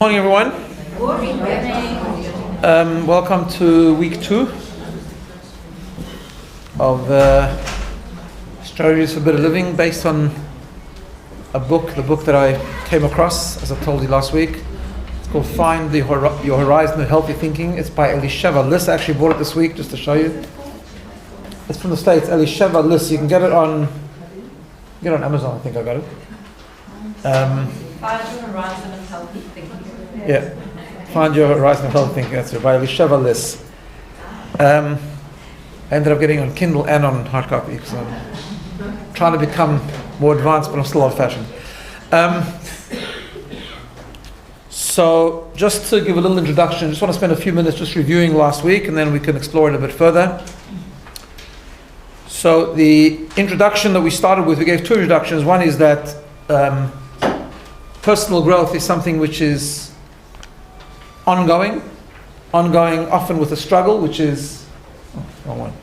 Morning, everyone. Welcome to week 2 of Strategies for Better Living, based on the book that I came across, as I told you last week. It's called Find Your Horizon of Healthy Thinking. It's by Elisheva Liss. I actually bought it this week just to show you. It's from the States, Elisheva Liss. You can get it on Amazon, I think I got it. Find Your Horizon of Healthy Thinking. Yeah, Find Your Horizon of Healthy Thinking. That's it, by Elisheva Liss. I ended up getting it on Kindle and on hard copy because I'm trying to become more advanced, but I'm still old-fashioned. So, just to give a little introduction, I just want to spend a few minutes just reviewing last week, and then we can explore it a bit further. So, the introduction that we started with, we gave 2 introductions. One is that personal growth is something which is ongoing, often with a struggle, which is wrong one.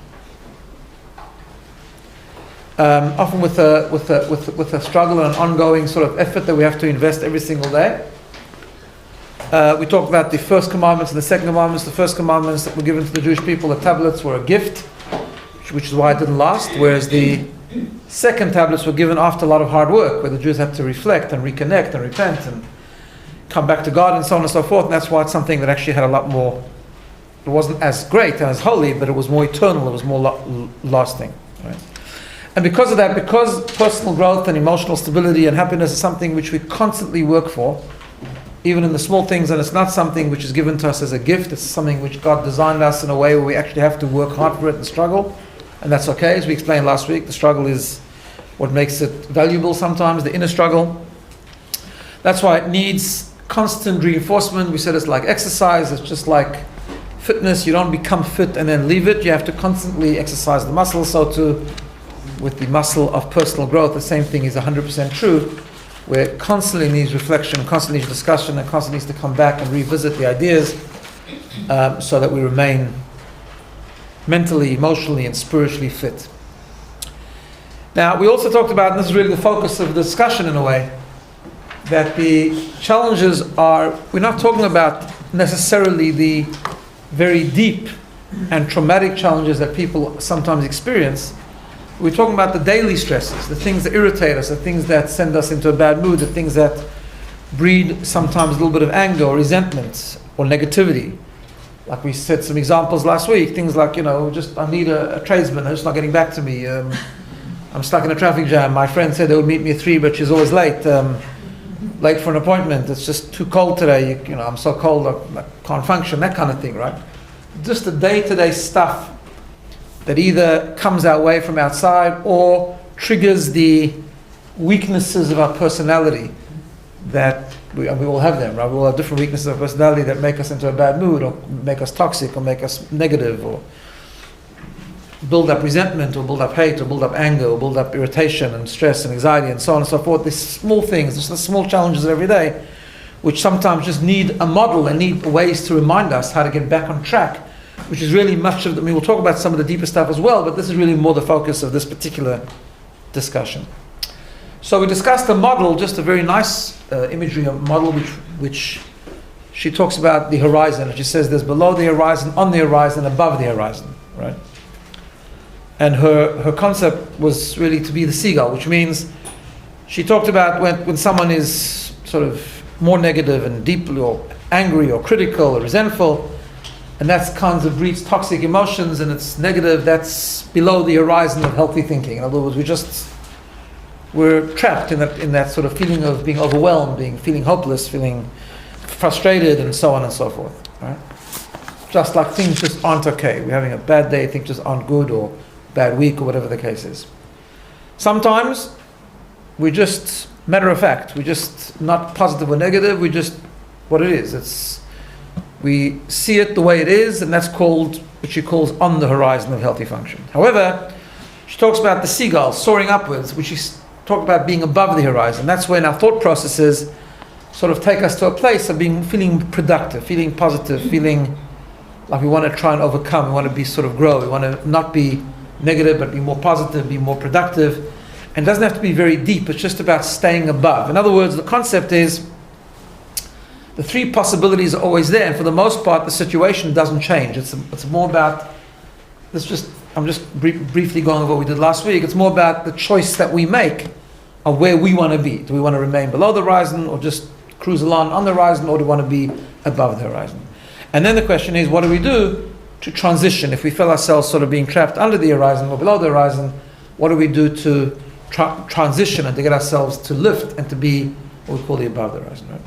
Often with a struggle and an ongoing sort of effort that we have to invest every single day. We talked about the first commandments and the second commandments. The first commandments that were given to the Jewish people, the tablets, were a gift, which is why it didn't last, whereas the second tablets were given after a lot of hard work, where the Jews had to reflect and reconnect and repent and come back to God and so on and so forth. And that's why it's something that actually had a lot more, it wasn't as great and as holy, but it was more eternal, it was more lasting. Right? And because of that, because personal growth and emotional stability and happiness is something which we constantly work for, even in the small things, and it's not something which is given to us as a gift, it's something which God designed us in a way where we actually have to work hard for it and struggle. And that's okay, as we explained last week. The struggle is what makes it valuable sometimes, the inner struggle. That's why it needs constant reinforcement. We said it's like exercise, it's just like fitness. You don't become fit and then leave it. You have to constantly exercise the muscle. So too, with the muscle of personal growth, the same thing is 100% true, where it constantly needs reflection, constantly needs discussion, and constantly needs to come back and revisit the ideas so that we remain mentally, emotionally, and spiritually fit. Now, we also talked about, and this is really the focus of the discussion in a way, that the challenges are, we're not talking about necessarily the very deep and traumatic challenges that people sometimes experience. We're talking about the daily stresses, the things that irritate us, the things that send us into a bad mood, the things that breed sometimes a little bit of anger or resentment or negativity. Like we said some examples last week, things like, I need a tradesman, they're just not getting back to me. I'm stuck in a traffic jam. My friend said they would meet me at 3, but she's always late. Late for an appointment. It's just too cold today. I'm so cold I can't function. That kind of thing, right? Just the day-to-day stuff that either comes our way from outside or triggers the weaknesses of our personality that we all have them, right? We all have different weaknesses of personality that make us into a bad mood or make us toxic or make us negative or build up resentment or build up hate or build up anger or build up irritation and stress and anxiety and so on and so forth. These small things, just the small challenges of every day, which sometimes just need a model and need ways to remind us how to get back on track, which is really much of we'll talk about some of the deeper stuff as well, but this is really more the focus of this particular discussion. So we discussed a model, just a very nice imagery of model, which she talks about the horizon, and she says there's below the horizon, on the horizon, above the horizon, right? And her concept was really to be the seagull, which means she talked about when someone is sort of more negative and deeply or angry or critical or resentful, and that's kinds of breeds toxic emotions and it's negative, that's below the horizon of healthy thinking. In other words, we're trapped in that sort of feeling of being overwhelmed, feeling hopeless, feeling frustrated, and so on and so forth. Right? Just like things just aren't okay. We're having a bad day, things just aren't good, or bad week, or whatever the case is. Sometimes we're just matter of fact. We're just not positive or negative. We're just what it is. We see it the way it is, and that's called, what she calls, on the horizon of healthy function. However, she talks about the seagull soaring upwards, which is talk about being above the horizon. That's when our thought processes sort of take us to a place of feeling productive, feeling positive, feeling like we want to try and overcome, we want to be sort of grow, we want to not be negative but be more positive, be more productive. And it doesn't have to be very deep, it's just about staying above. In other words, the concept is the three possibilities are always there, and for the most part, the situation doesn't change. It's more about, I'm just briefly going over what we did last week. It's more about the choice that we make of where we want to be. Do we want to remain below the horizon, or just cruise along on the horizon, or do we want to be above the horizon? And then the question is, what do we do to transition? If we feel ourselves sort of being trapped under the horizon or below the horizon, what do we do to transition and to get ourselves to lift and to be what we call the above the horizon, right?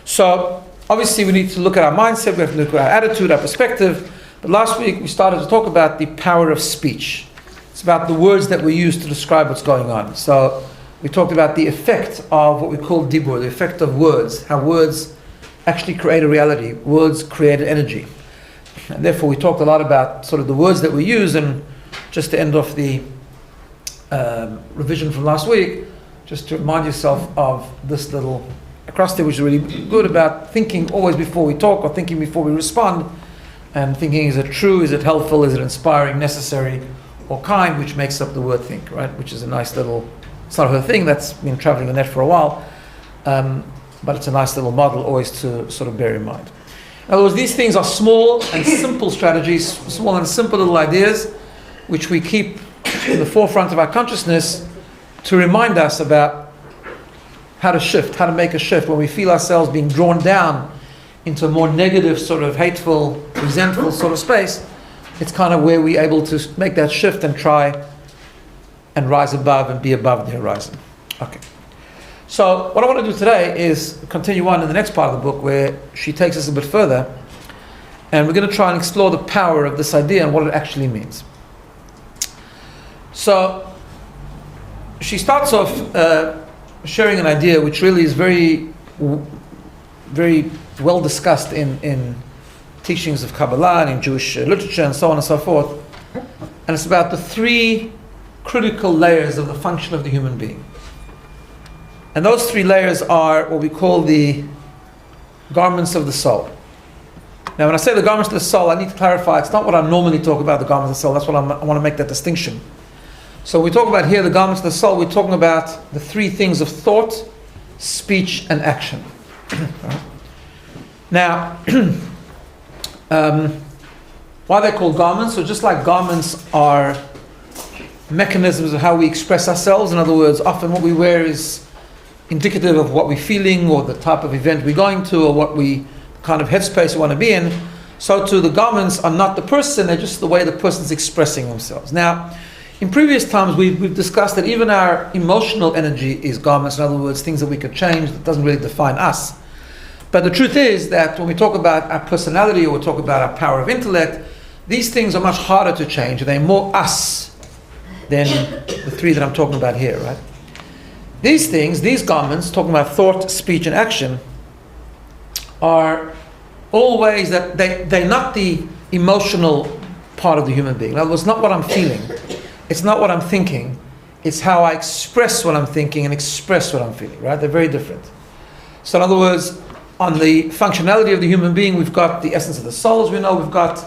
So obviously we need to look at our mindset, we have to look at our attitude, our perspective. But last week we started to talk about the power of speech. It's about the words that we use to describe what's going on. So we talked about the effect of what we call dibur, the effect of words, how words actually create a reality. Words create energy. And therefore we talked a lot about sort of the words that we use. And just to end off the revision from last week, just to remind yourself of this little acrostic, which is really good, about thinking always before we talk, or thinking before we respond, and thinking, is it true, is it helpful, is it inspiring, necessary, or kind, which makes up the word think, right? Which is a nice little, it's not a thing that's been traveling the net for a while, but it's a nice little model always to sort of bear in mind. In other words, these things are small and simple strategies, small and simple little ideas, which we keep in the forefront of our consciousness to remind us about how to shift, how to make a shift when we feel ourselves being drawn down into a more negative, sort of hateful, resentful sort of space. It's kind of where we're able to make that shift and try and rise above and be above the horizon. Okay. So what I want to do today is continue on in the next part of the book, where she takes us a bit further, and we're going to try and explore the power of this idea and what it actually means. So she starts off sharing an idea which really is very, very well discussed in teachings of Kabbalah and in Jewish literature and so on and so forth. And it's about the three critical layers of the function of the human being. And those three layers are what we call the garments of the soul. Now, when I say the garments of the soul, I need to clarify, it's not what I normally talk about, the garments of the soul. That's what I want to make that distinction. So we talk about here the garments of the soul, we're talking about the three things of thought, speech, and action. Now, why they're called garments? So just like garments are mechanisms of how we express ourselves, in other words, often what we wear is indicative of what we're feeling, or the type of event we're going to, or what we kind of headspace we want to be in, so too the garments are not the person, they're just the way the person's expressing themselves. Now, in previous times, we've discussed that even our emotional energy is garments, in other words, things that we could change, that doesn't really define us. But the truth is that when we talk about our personality, or we talk about our power of intellect, these things are much harder to change. They're more us than the three that I'm talking about here, right? These things, these garments, talking about thought, speech, and action, are all ways that they're not the emotional part of the human being. In other words, not what I'm feeling. It's not what I'm thinking. It's how I express what I'm thinking and express what I'm feeling, right? They're very different. So in other words, on the functionality of the human being, we've got the essence of the soul, as we know. We've got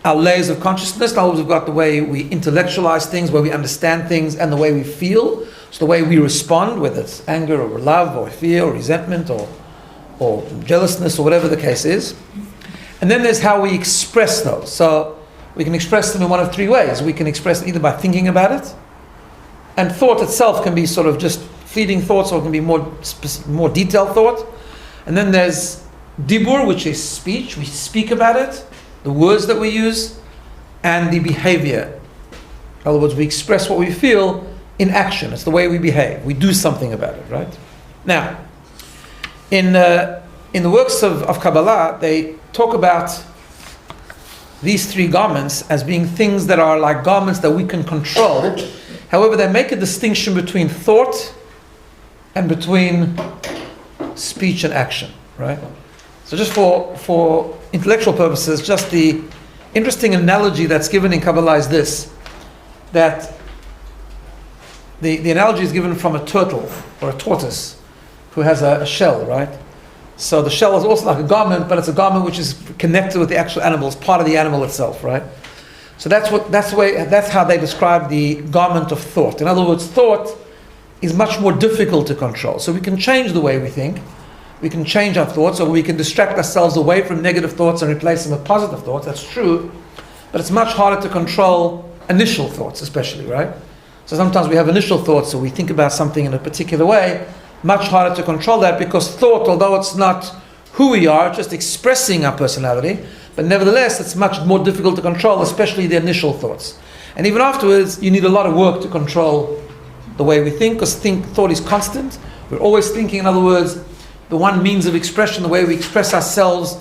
our layers of consciousness. In other words, we've got the way we intellectualize things, where we understand things, and the way we feel. So the way we respond, whether it's anger or love or fear or resentment or jealousness or whatever the case is. And then there's how we express those. So we can express them in one of three ways. We can express them either by thinking about it, and thought itself can be sort of just fleeting thoughts, or it can be more detailed thought. And then there's dibur, which is speech. We speak about it, the words that we use, and the behavior. In other words, we express what we feel in action. It's the way we behave. We do something about it, right? Now, in the works of Kabbalah, they talk about these three garments as being things that are like garments that we can control. However, they make a distinction between thought and between speech and action, right? So just for intellectual purposes, just the interesting analogy that's given in Kabbalah is this, that the analogy is given from a turtle or a tortoise who has a shell, right? So the shell is also like a garment, but it's a garment which is connected with the actual animal, it's part of the animal itself, right? So that's how they describe the garment of thought. In other words, thought is much more difficult to control. So we can change the way we think, we can change our thoughts, or we can distract ourselves away from negative thoughts and replace them with positive thoughts. That's true. But it's much harder to control initial thoughts, especially, right? So sometimes we have initial thoughts, so we think about something in a particular way. Much harder to control that, because thought, although it's not who we are, just expressing our personality, but nevertheless it's much more difficult to control, especially the initial thoughts. And even afterwards, you need a lot of work to control the way we think, because thought is constant. We're always thinking. In other words, the one means of expression, the way we express ourselves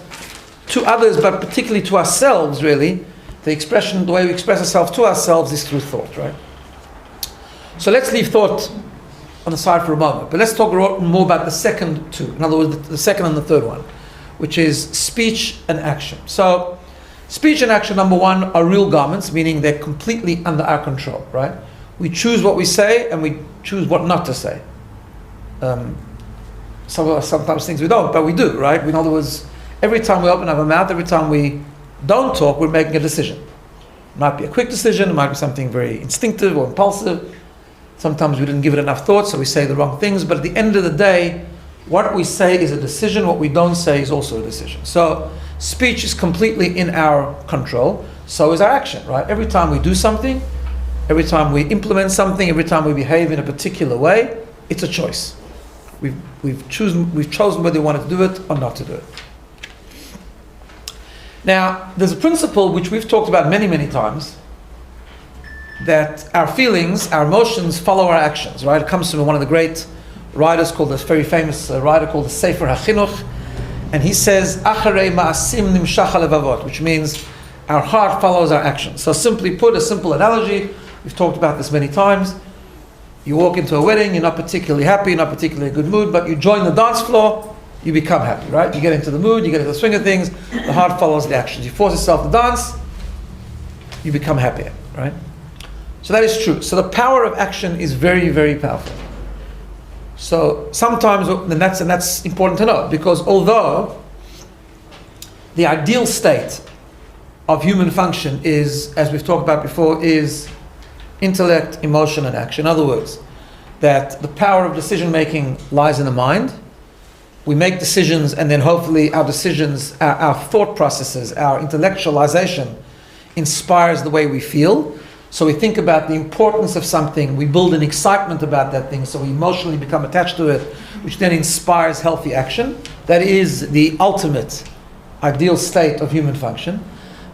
to others, but particularly to ourselves, really, the way we express ourselves to ourselves is through thought, right? So let's leave thought on the side for a moment, but let's talk more about the second two. In other words, the second and the third one, which is speech and action. So speech and action, number one, are real garments, meaning they're completely under our control, right? We choose what we say and we choose what not to say. Sometimes things we don't, but we do, right? In other words, every time we open our mouth, every time we don't talk, we're making a decision. It might be a quick decision, it might be something very instinctive or impulsive. Sometimes we didn't give it enough thought, so we say the wrong things. But at the end of the day, what we say is a decision, what we don't say is also a decision. So speech is completely in our control, so is our action, right? Every time we do something, every time we implement something, every time we behave in a particular way, it's a choice. We've chosen whether we want to do it or not to do it. Now, there's a principle which we've talked about many, many times, that our feelings, our emotions follow our actions, right? It comes from one of the great writers, called this very famous writer called the Sefer HaChinuch, and he says, Acharei ma'asim nimshach halevavot, which means our heart follows our actions. So simply put, a simple analogy, we've talked about this many times. You walk into a wedding, you're not particularly happy, you're not particularly in a good mood, but you join the dance floor, you become happy, right? You get into the mood, you get into the swing of things, the heart follows the actions. You force yourself to dance, you become happier, right? So that is true. So the power of action is very, very powerful. So sometimes, and that's important to know, because although the ideal state of human function is, as we've talked about before, is intellect, emotion, and action. In other words, that the power of decision making lies in the mind. We make decisions, and then hopefully our decisions, our thought processes, our intellectualization inspires the way we feel. So we think about the importance of something, we build an excitement about that thing, so we emotionally become attached to it, which then inspires healthy action. That is the ultimate ideal state of human function.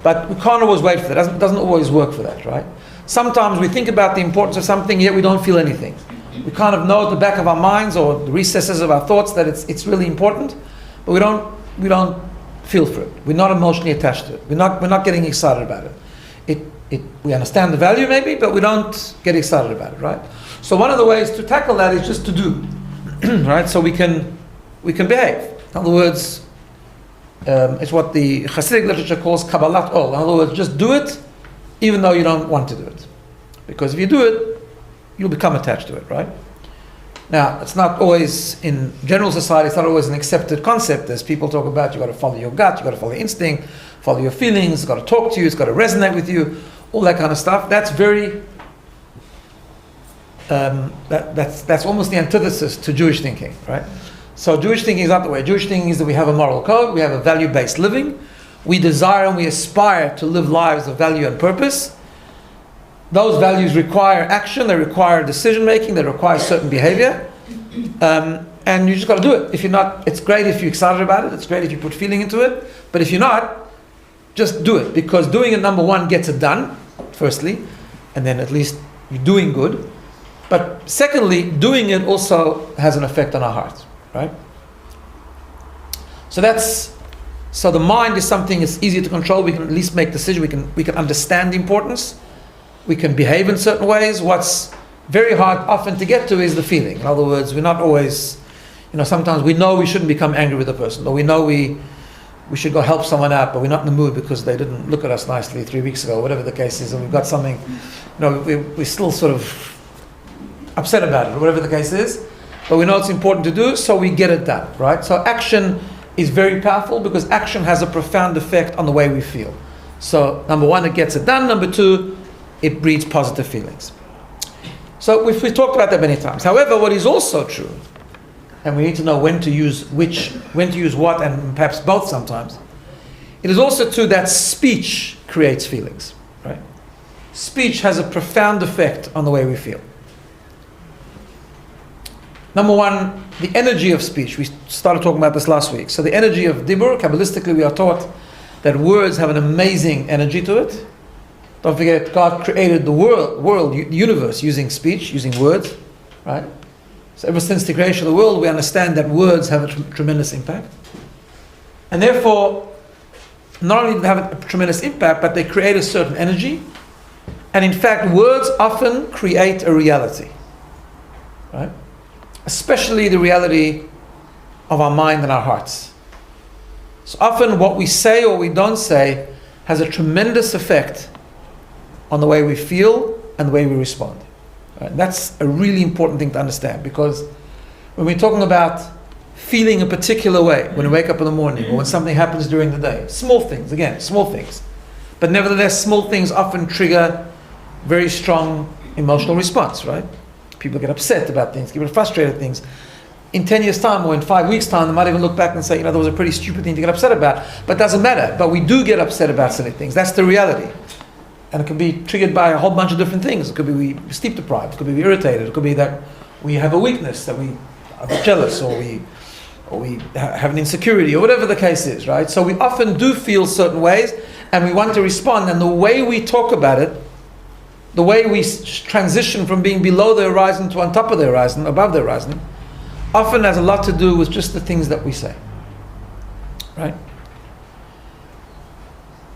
But we can't always wait for that. It doesn't always work for that, right? Sometimes we think about the importance of something, yet we don't feel anything. We kind of know at the back of our minds or the recesses of our thoughts that it's really important, but we don't feel for it. We're not emotionally attached to it. We're not getting excited about it. We understand the value maybe, but we don't get excited about it, right? So one of the ways to tackle that is just to do, right? So we can behave. In other words, it's what the Hasidic literature calls Kabbalat Ol. In other words, just do it, even though you don't want to do it. Because if you do it, you'll become attached to it, right? Now, it's not always, in general society, it's not always an accepted concept. As people talk about, you've got to follow your gut, you've got to follow your instinct, follow your feelings, it's got to talk to you, it's got to resonate with you, all that kind of stuff. That's very, that's almost the antithesis to Jewish thinking, right? So Jewish thinking is not the way. Jewish thinking is that we have a moral code, we have a value-based living, we desire and we aspire to live lives of value and purpose. Those values require action, they require decision-making, they require certain behavior, and you just got to do it. If you're not, it's great if you're excited about it, it's great if you put feeling into it, but if you're not, just do it, because doing it, number one, gets it done, firstly, and then at least you're doing good. But secondly, doing it also has an effect on our hearts, right? So the mind is something that's easier to control. We can at least make decisions. We can understand the importance. We can behave in certain ways. What's very hard often to get to is the feeling. In other words, we're not always, sometimes we know we shouldn't become angry with a person, or we know we should go help someone out, but we're not in the mood because they didn't look at us nicely 3 weeks ago, whatever the case is, and we've got something, we're still sort of upset about it, or whatever the case is, but we know it's important to do, so we get it done, right? So action is very powerful because action has a profound effect on the way we feel. So number one, it gets it done. Number two, it breeds positive feelings. So we've talked about that many times. However, what is also true and we need to know when to use what, and perhaps both sometimes. It is also true that speech creates feelings, right? Speech has a profound effect on the way we feel. Number one, the energy of speech. We started talking about this last week. So the energy of dibur, Kabbalistically we are taught that words have an amazing energy to it. Don't forget, God created the world, the universe using speech, using words, right? So ever since the creation of the world, we understand that words have a tremendous impact. And therefore, not only do they have a tremendous impact, but they create a certain energy. And in fact, words often create a reality, right? Especially the reality of our mind and our hearts. So often what we say or we don't say has a tremendous effect on the way we feel and the way we respond. Right? That's a really important thing to understand, because when we're talking about feeling a particular way, when we wake up in the morning or when something happens during the day, small things, but nevertheless small things often trigger very strong emotional response, right? People get upset about things, get frustrated at things. In 10 years' time or in 5 weeks' time, they might even look back and say, that was a pretty stupid thing to get upset about. But it doesn't matter. But we do get upset about silly things. That's the reality. And it can be triggered by a whole bunch of different things. It could be we sleep deprived. It could be we irritated. It could be that we have a weakness, that we are jealous, or we have an insecurity, or whatever the case is, right? So we often do feel certain ways, and we want to respond. And the way we talk about it, the way we transition from being below the horizon to on top of the horizon, above the horizon, often has a lot to do with just the things that we say, right?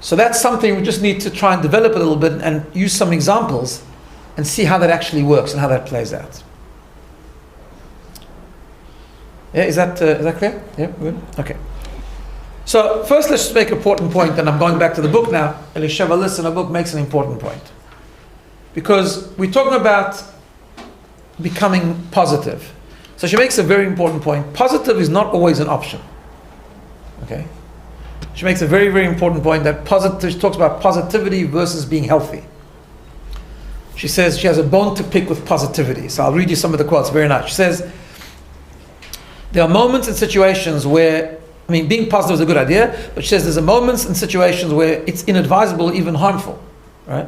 So that's something we just need to try and develop a little bit and use some examples and see how that actually works and how that plays out. Yeah, is that clear? Yeah, good. Okay. So first, let's make an important point, and I'm going back to the book now. Elisheva Liss in her book makes an important point, because we're talking about becoming positive. So she makes a very important point. Positive is not always an option. Okay? She makes a very, very important point that she talks about positivity versus being healthy. She says she has a bone to pick with positivity. So I'll read you some of the quotes, very nice. She says, there are moments and situations where, being positive is a good idea, but she says there's moments and situations where it's inadvisable, even harmful, right?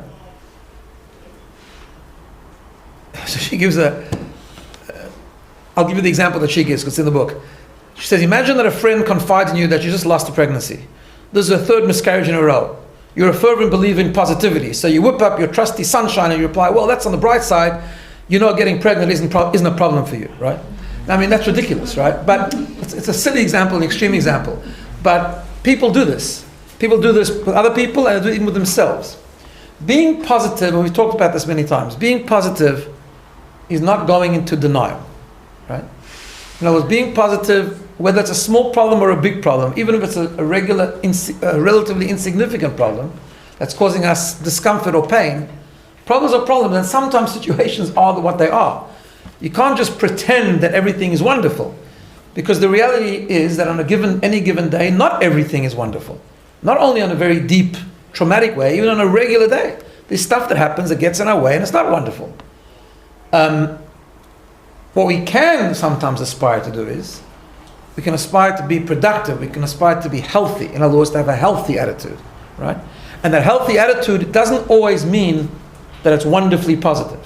So she gives I'll give you the example that she gives, because it's in the book. She says, imagine that a friend confides in you that you just lost a pregnancy. This is a third miscarriage in a row. You're a fervent believer in positivity. So you whip up your trusty sunshine and you reply, well, that's on the bright side. You know getting pregnant isn't a problem for you, right? That's ridiculous, right? But it's a silly example, an extreme example. But people do this. People do this with other people and do it even with themselves. Being positive, and we've talked about this many times, being positive is not going into denial, right? In other words, being positive, whether it's a small problem or a big problem, even if it's a relatively insignificant problem that's causing us discomfort or pain, problems are problems, and sometimes situations are what they are. You can't just pretend that everything is wonderful, because the reality is that on any given day, not everything is wonderful. Not only on a very deep, traumatic way, even on a regular day. There's stuff that happens that gets in our way and it's not wonderful. What we can sometimes aspire to do is, we can aspire to be productive, we can aspire to be healthy, in other words, to have a healthy attitude, right? And that healthy attitude doesn't always mean that it's wonderfully positive.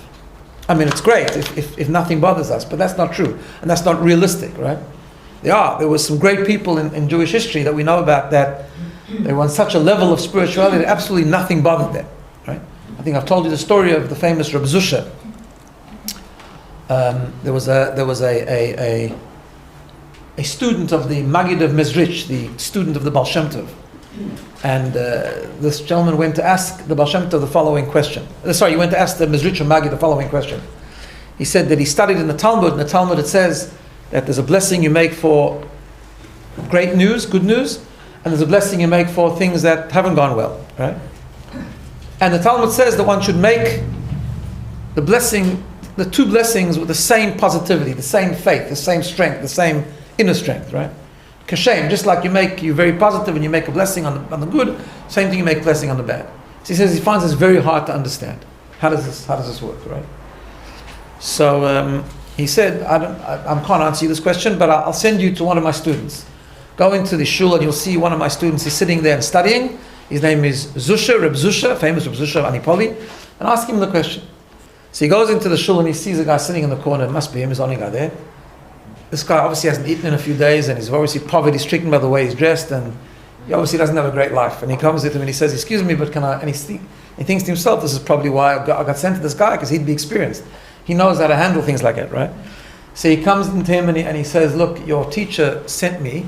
It's great if nothing bothers us, but that's not true, and that's not realistic, right? There were some great people in Jewish history that we know about that they were on such a level of spirituality that absolutely nothing bothered them, right? I think I've told you the story of the famous Rabbi Zusha. There was a student of the Maggid of Mezrich, the student of the Baal Shem Tov. And this gentleman went to ask the Baal Shem Tov the following question. He went to ask the Mezrich or Maggid the following question. He said that he studied in the Talmud. In the Talmud it says that there's a blessing you make for great news, good news, and there's a blessing you make for things that haven't gone well, right? And the Talmud says that one should make the two blessings with the same positivity, the same faith, the same strength, the same inner strength, right? Kashem, just like you're very positive and you make a blessing on the good, same thing you make a blessing on the bad. So he says he finds this very hard to understand. How does this work, right? So He said, I can't answer you this question, but I'll send you to one of my students. Go into the shul and you'll see one of my students is sitting there and studying. His name is Zusha, Reb Zusha, famous Reb Zusha of Anipoli, and ask him the question. So he goes into the shul and he sees a guy sitting in the corner. It must be him, there's only a guy there. This guy obviously hasn't eaten in a few days and he's obviously poverty-stricken by the way he's dressed, and he obviously doesn't have a great life. And he comes to him and he says, excuse me, but can I, and he thinks to himself, this is probably why I got sent to this guy, because he'd be experienced. He knows how to handle things like that, right? So he comes into him and he says, look, your teacher sent me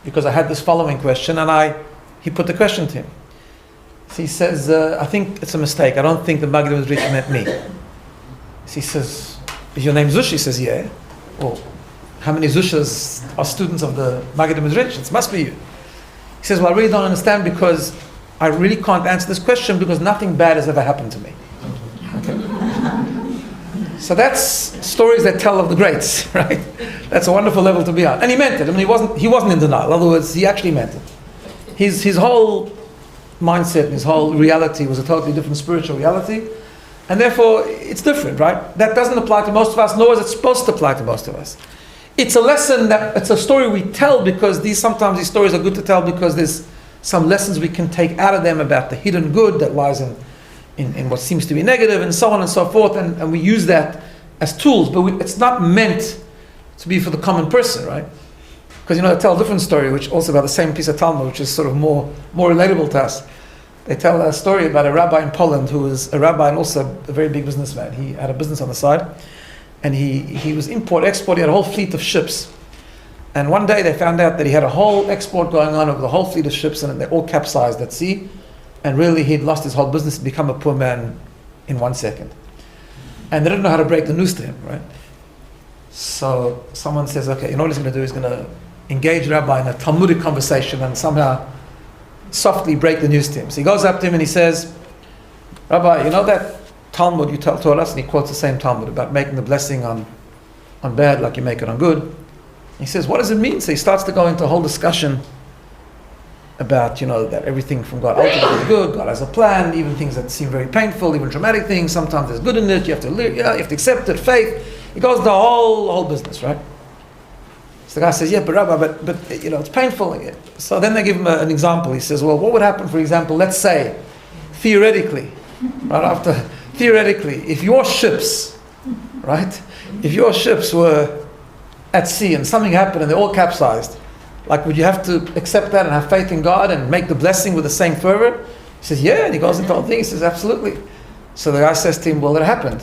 because I had this following question, and he put the question to him. So he says, I think it's a mistake. I don't think the Maggid Mizrich meant me. So he says, is your name Zush? He says, yeah. Well, how many Zushas are students of the Maggid Mizrich? It must be you. He says, well, I really don't understand, because I really can't answer this question because nothing bad has ever happened to me. Okay. So that's stories that tell of the greats, right? That's a wonderful level to be on. And he meant it. I mean, he wasn't in denial. In other words, he actually meant it. His whole mindset and his whole reality was a totally different spiritual reality. And therefore, it's different, right? That doesn't apply to most of us, nor is it supposed to apply to most of us. It's a lesson it's a story we tell because sometimes these stories are good to tell because there's some lessons we can take out of them about the hidden good that lies in what seems to be negative, and so on and so forth, and we use that as tools, but it's not meant to be for the common person, right? Because I tell a different story, which also about the same piece of Talmud, which is sort of more relatable to us. They tell a story about a rabbi in Poland who was a rabbi and also a very big businessman. He had a business on the side, and he was import-export. He had a whole fleet of ships. And one day they found out that he had a whole export going on over the whole fleet of ships, and they all capsized at sea. And really he'd lost his whole business and become a poor man in 1 second. And they didn't know how to break the news to him, right? So someone says, okay, what he's going to do is going to engage the rabbi in a Talmudic conversation and somehow softly break the news to him. So he goes up to him and he says, Rabbi, that Talmud you taught us, and he quotes the same Talmud about making the blessing on bad like you make it on good. He says, what does it mean? So he starts to go into a whole discussion about, that everything from God ultimately is good, God has a plan, even things that seem very painful, even traumatic things, sometimes there's good in it, you have to live, you have to accept it, faith. He goes the whole business, right? So the guy says, yeah, but Rabbi, but it's painful. So then they give him an example. He says, well, what would happen, for example, let's say, theoretically, if your ships, right, if your ships were at sea and something happened and they all capsized, like, would you have to accept that and have faith in God and make the blessing with the same fervor? He says, yeah, and he goes into the whole thing. He says, absolutely. So the guy says to him, well, it happened.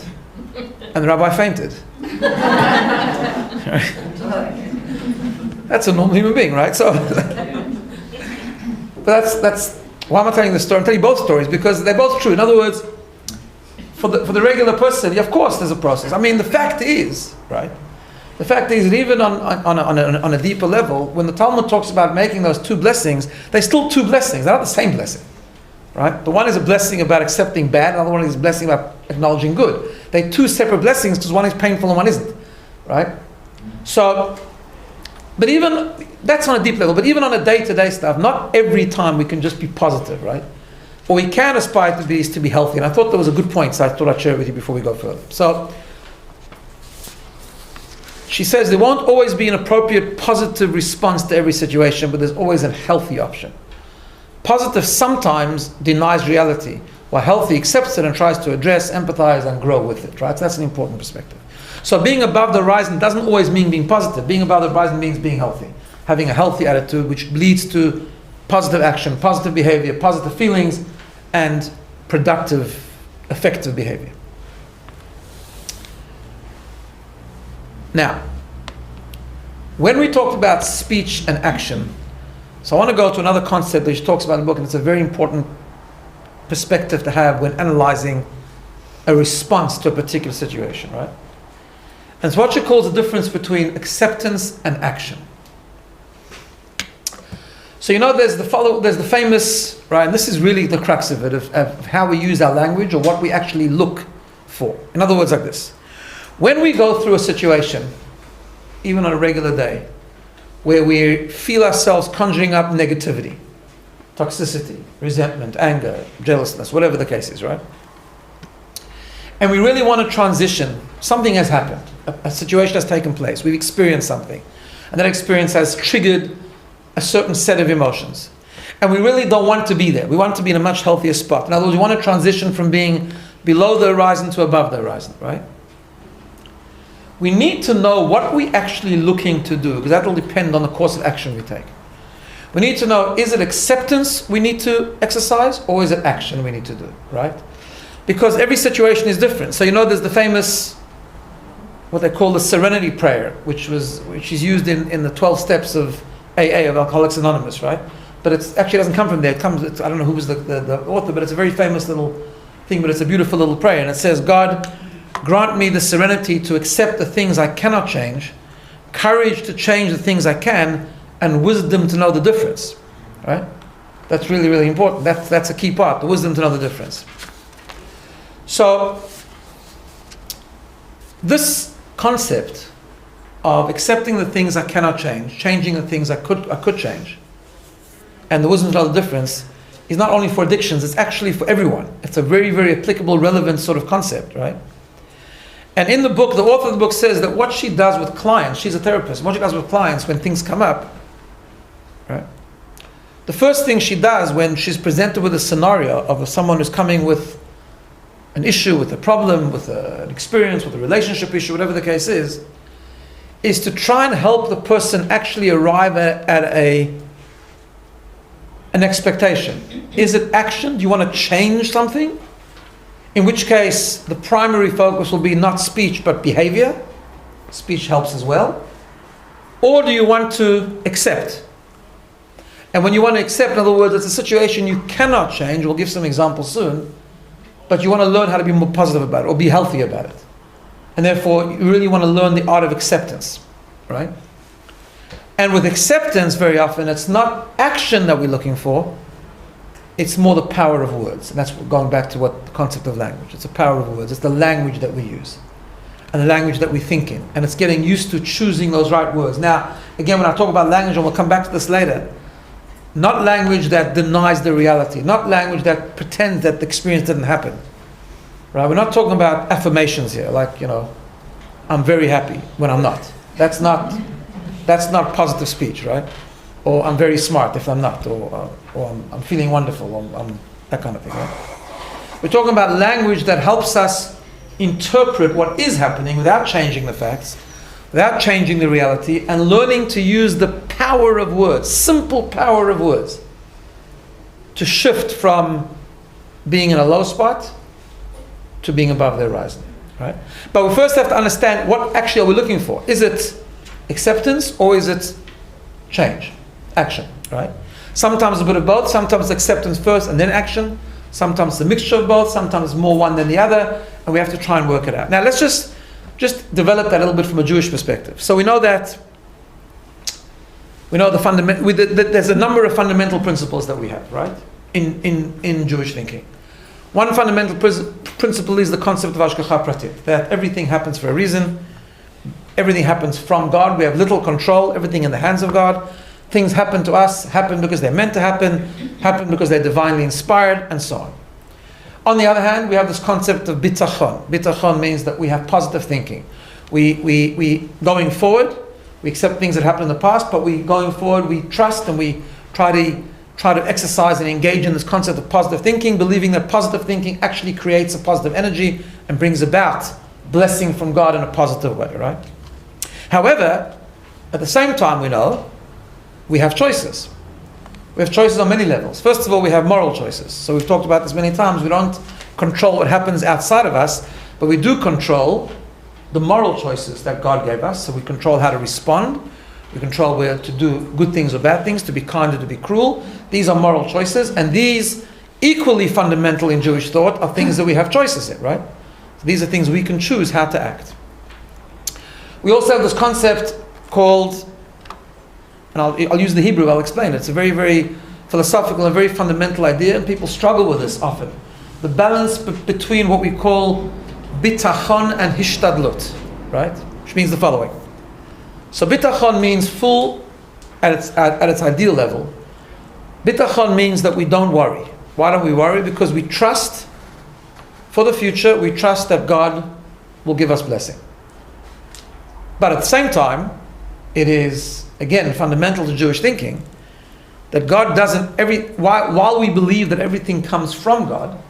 And the rabbi fainted. That's a normal human being, right? So, but that's why am I telling this story? I'm telling you both stories because they're both true. In other words, for the regular person, of course there's a process. I mean, the fact is, right? The fact is that even on a deeper level, when the Talmud talks about making those two blessings, they're still two blessings. They're not the same blessing, right? The one is a blessing about accepting bad, the other one is a blessing about acknowledging good. They're two separate blessings because one is painful and one isn't, right? So, but even, that's on a deep level, but even on a day-to-day stuff, not every time we can just be positive, right? What we can aspire to be is to be healthy. And I thought that was a good point, so I thought I'd share it with you before we go further. So, she says there won't always be an appropriate positive response to every situation, but there's always a healthy option. Positive sometimes denies reality, while healthy accepts it and tries to address, empathize, and grow with it, right? So that's an important perspective. So being above the horizon doesn't always mean being positive. Being above the horizon means being healthy. Having a healthy attitude, which leads to positive action, positive behavior, positive feelings, and productive, effective behavior. Now, when we talk about speech and action, so I want to go to another concept that she talks about in the book, and it's a very important perspective to have when analyzing a response to a particular situation, right? And it's what she calls the difference between acceptance and action. So there's the famous, right, and this is really the crux of it, of how we use our language or what we actually look for. In other words, like this. When we go through a situation, even on a regular day, where we feel ourselves conjuring up negativity, toxicity, resentment, anger, jealousness, whatever the case is, right? And we really want to transition, something has happened, a situation has taken place. We've experienced something. And that experience has triggered a certain set of emotions. And we really don't want to be there. We want to be in a much healthier spot. In other words, we want to transition from being below the horizon to above the horizon, right? We need to know what we're actually looking to do, because that will depend on the course of action we take. We need to know, is it acceptance we need to exercise, or is it action we need to do, right? Because every situation is different. So there's the famous, what they call the serenity prayer, which is used in the 12 steps of AA, of Alcoholics Anonymous, right? But it actually doesn't come from there. I don't know who was the author, but it's a very famous little thing, but it's a beautiful little prayer. And it says, God, grant me the serenity to accept the things I cannot change, courage to change the things I can, and wisdom to know the difference, right? That's really, really important. That's a key part, the wisdom to know the difference. So, this concept of accepting the things I cannot change, changing the things I could change, and the wisdom to know the difference is not only for addictions, it's actually for everyone. It's a very, very applicable, relevant sort of concept, right? And in the book, the author of the book says that what she does with clients, she's a therapist, what she does with clients when things come up, right? The first thing she does when she's presented with a scenario of someone who's coming with an issue, with a problem, with an experience, with a relationship issue, whatever the case is to try and help the person actually arrive at an expectation. Is it action? Do you want to change something? In which case, the primary focus will be not speech, but behavior. Speech helps as well. Or do you want to accept? And when you want to accept, in other words, it's a situation you cannot change. We'll give some examples soon. But you want to learn how to be more positive about it, or be healthy about it. And therefore, you really want to learn the art of acceptance, right? And with acceptance, very often, it's not action that we're looking for. It's more the power of words. And that's going back to what the concept of language. It's the power of words. It's the language that we use. And the language that we think in. And it's getting used to choosing those right words. Now, again, when I talk about language, and we'll come back to this later, not language that denies the reality. Not language that pretends that the experience didn't happen. Right? We're not talking about affirmations here, like, I'm very happy when I'm not. That's not positive speech, right? Or I'm very smart if I'm not, or I'm feeling wonderful, or that kind of thing, right? We're talking about language that helps us interpret what is happening without changing the facts, without changing the reality, and learning to use the power of words, simple power of words, to shift from being in a low spot to being above the horizon, right? But we first have to understand, what actually are we looking for? Is it acceptance, or is it change, action, right? Sometimes a bit of both. Sometimes acceptance first and then action. Sometimes it's a mixture of both. Sometimes more one than the other, and we have to try and work it out. Now let's just develop that a little bit from a Jewish perspective. So we know there's a number of fundamental principles that we have, right, in Jewish thinking. One fundamental principle is the concept of Hashgacha Pratit, that everything happens for a reason. Everything happens from God. We have little control. Everything in the hands of God. Things happen to us, happen because they're meant to happen because they're divinely inspired, and so on. On the other hand, we have this concept of bitachon. Bitachon means that we have positive thinking. We going forward, we accept things that happened in the past, but going forward, we trust, and we try to exercise and engage in this concept of positive thinking, believing that positive thinking actually creates a positive energy and brings about blessing from God in a positive way, right? However, at the same time, we know we have choices. We have choices on many levels. First of all, we have moral choices. So we've talked about this many times. We don't control what happens outside of us, but we do control the moral choices that God gave us. So we control how to respond. We control whether to do good things or bad things, to be kind or to be cruel. These are moral choices, and these, equally fundamental in Jewish thought, are things that we have choices in, right? So these are things we can choose how to act. We also have this concept called, and I'll use the Hebrew, I'll explain it. It's a very, very philosophical and very fundamental idea, and people struggle with this often. The balance between what we call bitachon and hishtadlut, right? Which means the following. So bitachon means full at its ideal level. Bitachon means that we don't worry. Why don't we worry? Because we trust for the future, we trust that God will give us blessing. But at the same time, it is, again, fundamental to Jewish thinking that God doesn't, while we believe that everything comes from God,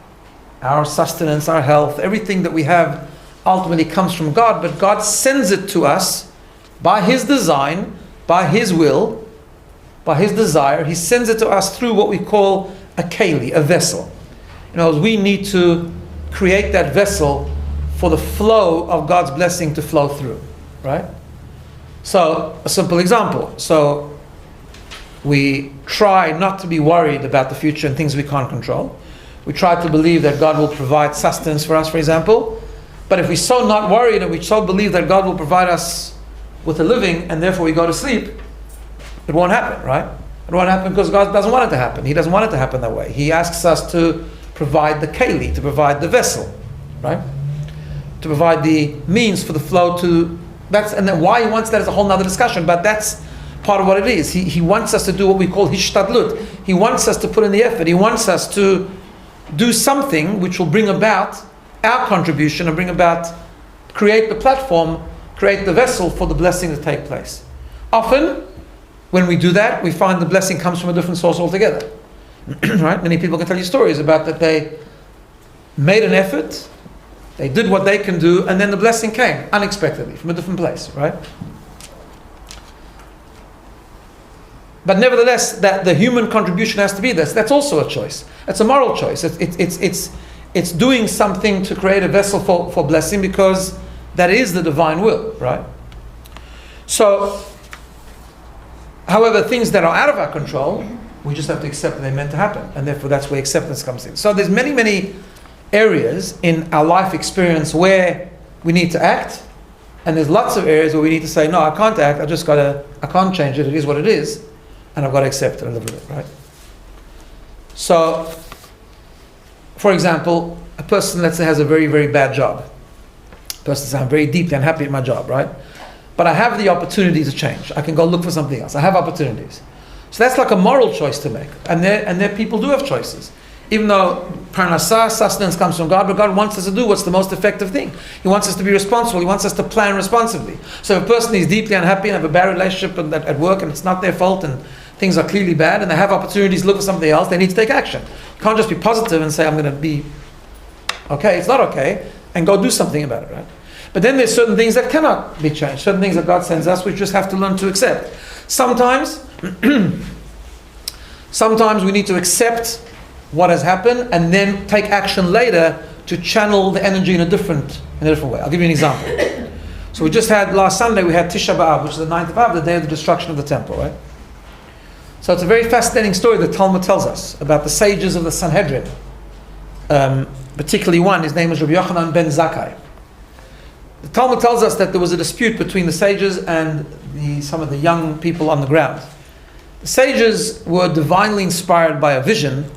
our sustenance, our health, everything that we have ultimately comes from God, but God sends it to us by His design, by His will, by His desire. He sends it to us through what we call a keli, a vessel. We need to create that vessel for the flow of God's blessing to flow through, right? So, a simple example. So, we try not to be worried about the future and things we can't control. We try to believe that God will provide sustenance for us, for example. But if we're so not worried and we so believe that God will provide us with a living and therefore we go to sleep, it won't happen, right? It won't happen because God doesn't want it to happen. He doesn't want it to happen that way. He asks us to provide the keli, to provide the vessel, right? To provide the means for the flow to... and then why He wants that is a whole nother discussion, but that's part of what it is. He wants us to do what we call hishtadlut. He wants us to put in the effort. He wants us to do something which will bring about our contribution and create the platform, create the vessel for the blessing to take place. Often, when we do that, we find the blessing comes from a different source altogether. Right? Many people can tell you stories about that they made an effort, they did what they can do, and then the blessing came unexpectedly from a different place, right? But nevertheless, that the human contribution has to be this. That's also a choice. It's a moral choice. It's doing something to create a vessel for blessing because that is the divine will, right? So, however, things that are out of our control, we just have to accept that they're meant to happen, and therefore that's where acceptance comes in. So there's many areas in our life experience where we need to act, and there's lots of areas where we need to say, no, I can't act, I can't change it, it is what it is, and I've got to accept it and live with it, right? So, for example, a person, let's say, has a very, very bad job. A person says, I'm very deeply unhappy at my job, right? But I have the opportunity to change. I can go look for something else. I have opportunities. So that's like a moral choice to make. And there people do have choices. Even though parnasah, sustenance comes from God, but God wants us to do what's the most effective thing. He wants us to be responsible. He wants us to plan responsibly. So if a person is deeply unhappy and have a bad relationship at work and it's not their fault and things are clearly bad and they have opportunities to look for something else, they need to take action. You can't just be positive and say, I'm going to be okay. It's not okay. And go do something about it, right? But then there's certain things that cannot be changed. Certain things that God sends us, we just have to learn to accept. Sometimes we need to accept what has happened and then take action later to channel the energy in a different way. I'll give you an example. So we just had, last Sunday, we had Tisha B'Av, which is the 9th of Av, the day of the destruction of the temple, right? So it's a very fascinating story that Talmud tells us about the sages of the Sanhedrin. Particularly one, his name is Rabbi Yochanan ben Zakkai. The Talmud tells us that there was a dispute between the sages and some of the young people on the ground. The sages were divinely inspired by a vision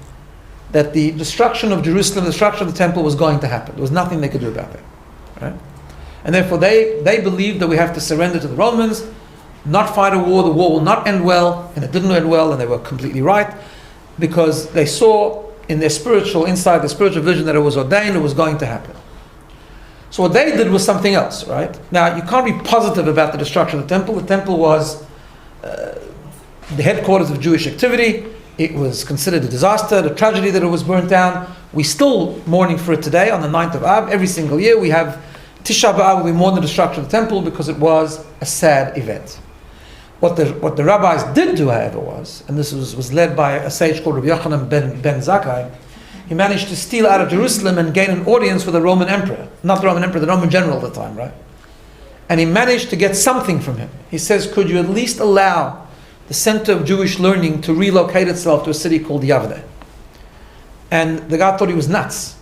that the destruction of Jerusalem, the destruction of the temple was going to happen. There was nothing they could do about it. Right? And therefore they believed that we have to surrender to the Romans, not fight a war, the war will not end well, and it didn't end well, and they were completely right, because they saw in their spiritual insight, the spiritual vision, that it was ordained, it was going to happen. So what they did was something else, right? Now, you can't be positive about the destruction of the temple. The temple was the headquarters of Jewish activity. It was considered a disaster, the tragedy that it was burnt down. We're still mourning for it today on the 9th of Av. Every single year we have Tisha B'Av, we mourn the destruction of the temple because it was a sad event. What the rabbis did do, however, was, and this was led by a sage called Rabbi Yochanan ben Zakkai, he managed to steal out of Jerusalem and gain an audience with the Roman emperor. Not the Roman emperor, the Roman general at the time, right? And he managed to get something from him. He says, could you at least allow the center of Jewish learning to relocate itself to a city called Yavne? And the guy thought he was nuts.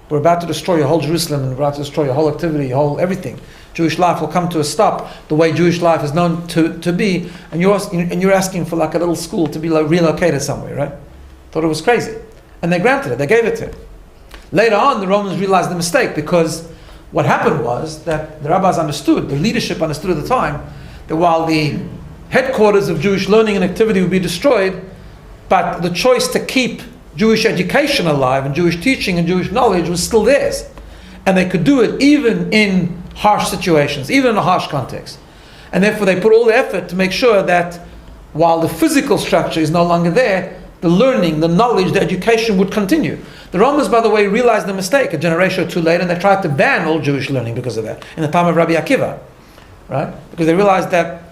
We're about to destroy your whole Jerusalem, and we're about to destroy your whole activity, your whole everything. Jewish life will come to a stop the way Jewish life is known to be, and you're asking for like a little school to be relocated somewhere, right? Thought it was crazy. And they granted it, they gave it to him. Later on, the Romans realized the mistake, because what happened was that the rabbis understood, the leadership understood at the time, that while the headquarters of Jewish learning and activity would be destroyed, but the choice to keep Jewish education alive and Jewish teaching and Jewish knowledge was still theirs. And they could do it even in harsh situations, even in a harsh context. And therefore they put all the effort to make sure that while the physical structure is no longer there, the learning, the knowledge, the education would continue. The Romans, by the way, realized the mistake a generation or two later, and they tried to ban all Jewish learning because of that, in the time of Rabbi Akiva, right? Because they realized that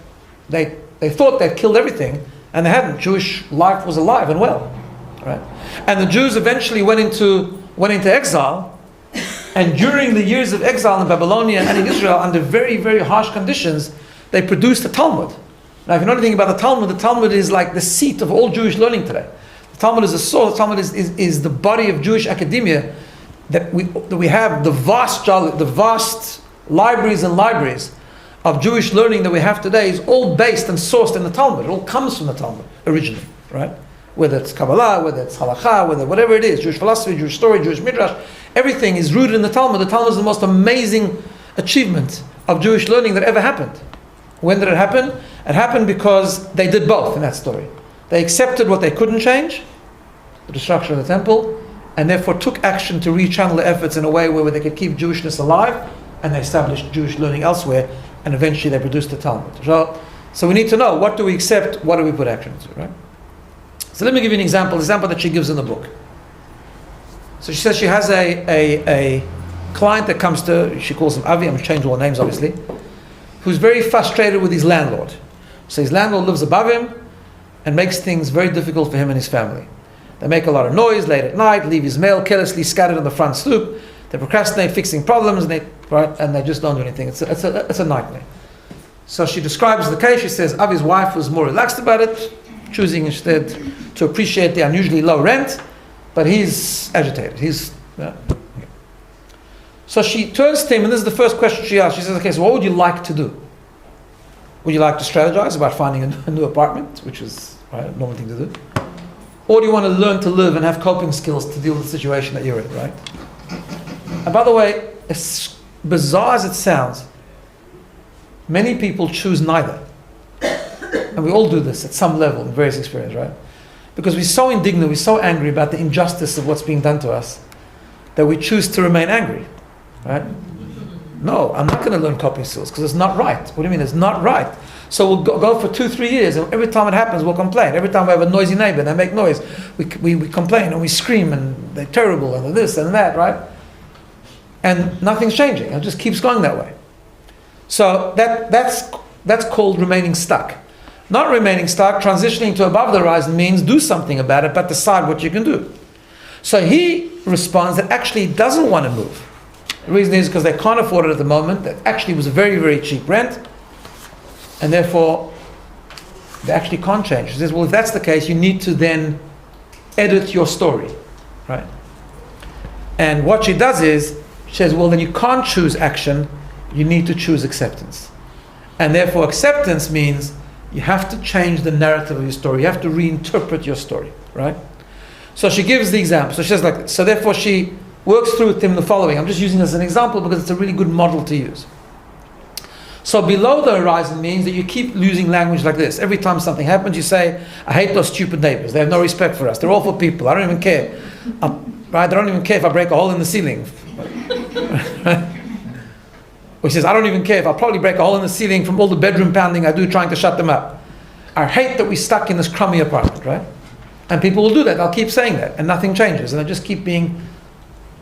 they thought they'd killed everything, and they hadn't. Jewish life was alive and well, right? And the Jews eventually went into exile, and during the years of exile in Babylonia and in Israel, under very, very harsh conditions, they produced the Talmud. Now, if you know anything about the Talmud is like the seat of all Jewish learning today. The Talmud is the source. The Talmud is the body of Jewish academia that we have, the vast libraries and libraries of Jewish learning that we have today is all based and sourced in the Talmud. It all comes from the Talmud originally, right? Whether it's Kabbalah, whether it's Halakha, whatever it is, Jewish philosophy, Jewish story, Jewish midrash, everything is rooted in the Talmud. The Talmud is the most amazing achievement of Jewish learning that ever happened. When did it happen? It happened because they did both in that story. They accepted what they couldn't change, the destruction of the temple, and therefore took action to rechannel their efforts in a way where they could keep Jewishness alive, and they established Jewish learning elsewhere, and eventually they produced the Talmud. So we need to know, what do we accept, what do we put action to, right? So let me give you an example that she gives in the book. So she says she has a client that comes to her, she calls him Avi, I'm changing all the names obviously, who's very frustrated with his landlord. So his landlord lives above him and makes things very difficult for him and his family. They make a lot of noise late at night, leave his mail carelessly scattered on the front stoop, they procrastinate fixing problems, and they just don't do anything. It's a nightmare. So she describes the case. She says Avi's wife was more relaxed about it, choosing instead to appreciate the unusually low rent, but he's agitated. So she turns to him, and this is the first question she asks. She says, okay, so what would you like to do? Would you like to strategize about finding a new apartment, which is a normal thing to do? Or do you want to learn to live and have coping skills to deal with the situation that you're in, right? And by the way, as bizarre as it sounds, many people choose neither. And we all do this at some level in various experiences, right? Because we're so indignant, we're so angry about the injustice of what's being done to us that we choose to remain angry, right? No, I'm not going to learn coping skills because it's not right. What do you mean it's not right? So we'll go for 2-3 years, and every time it happens, we'll complain. Every time we have a noisy neighbor and they make noise, we complain and we scream and they're terrible and they're this and that, right? And nothing's changing. It just keeps going that way. So that's called remaining stuck. Not remaining stuck, transitioning to above the horizon means do something about it, but decide what you can do. So he responds that actually he doesn't want to move. The reason is because they can't afford it at the moment. That actually was a very, very cheap rent, and therefore they actually can't change. She says, well, if that's the case, you need to then edit your story, right? And what she does is, she says, well, then you can't choose action, you need to choose acceptance. And therefore acceptance means you have to change the narrative of your story. You have to reinterpret your story, right? So she gives the example. So she says like this. So therefore she works through with him the following. I'm just using this as an example because it's a really good model to use. So below the horizon means that you keep using language like this. Every time something happens, you say, I hate those stupid neighbors. They have no respect for us. They're awful people. I don't even care. Right? I don't even care if I break a hole in the ceiling. Which says, I don't even care if I'll probably break a hole in the ceiling from all the bedroom pounding I do trying to shut them up. I hate that we're stuck in this crummy apartment, right? And people will do that. They'll keep saying that, and nothing changes. And they'll just keep being,